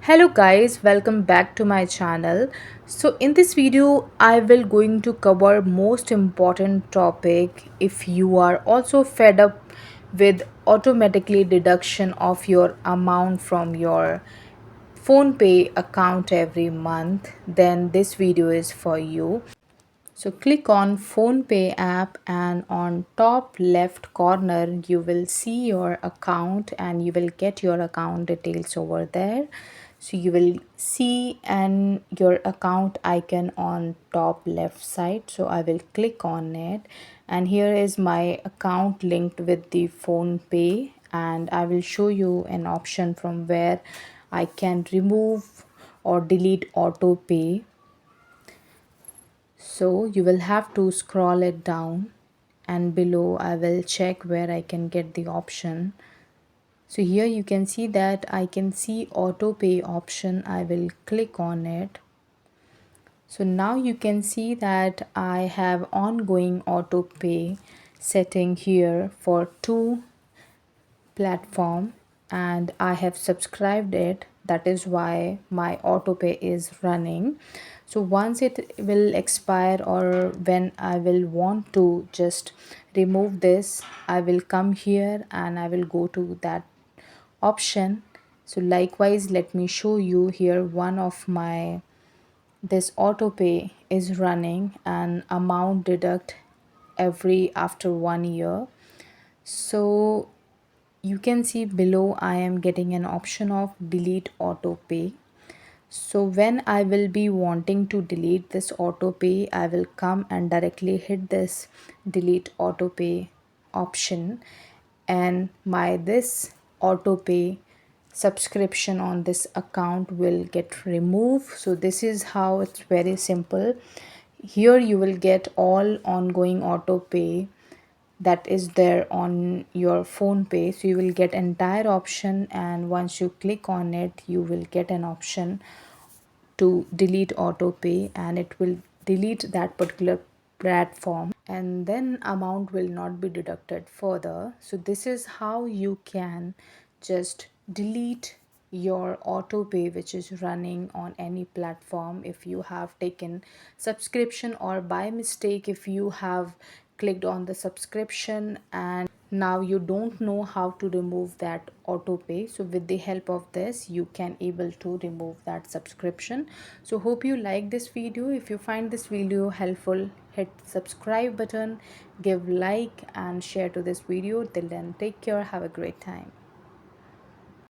Hello guys, welcome back to my channel. So in this video I will going to cover most important topic if you are also fed up with automatically deduction of your amount from your PhonePe account every month, then this video is for you. So click on PhonePe app and on top left corner you will see your account and you will get your account details over there. So you will see and your account icon on top left side. So I will click on it and here is my account linked with the PhonePe and I will show you an option from where I can remove or delete auto pay. So you will have to scroll it down and below I will check where I can get the option. So here you can see that I can see auto pay option. I will click on it. So now you can see that I have ongoing auto pay setting here for two platform and I have subscribed it. That is why my autopay is running. So once it will expire or when I will want to just remove this, I will come here and I will go to that option. So likewise, let me show you here one of my this autopay is running and amount deduct every after 1 year. So you can see below I am getting an option of delete auto pay. So when I will be wanting to delete this auto pay, I will come and directly hit this delete auto pay option and my this auto pay subscription on this account will get removed. So this is how it's very simple. Here you will get all ongoing auto pay that is there on your phone pay. So you will get entire option and once you click on it you will get an option to delete auto pay and it will delete that particular platform and then amount will not be deducted further. So this is how you can just delete your auto pay which is running on any platform if you have taken subscription or by mistake if you have clicked on the subscription and now you don't know how to remove that auto pay. So with the help of this you can able to remove that subscription. So hope you like this video. If you find this video helpful, hit subscribe button, give like and share to this video. Till then, take care, have a great time.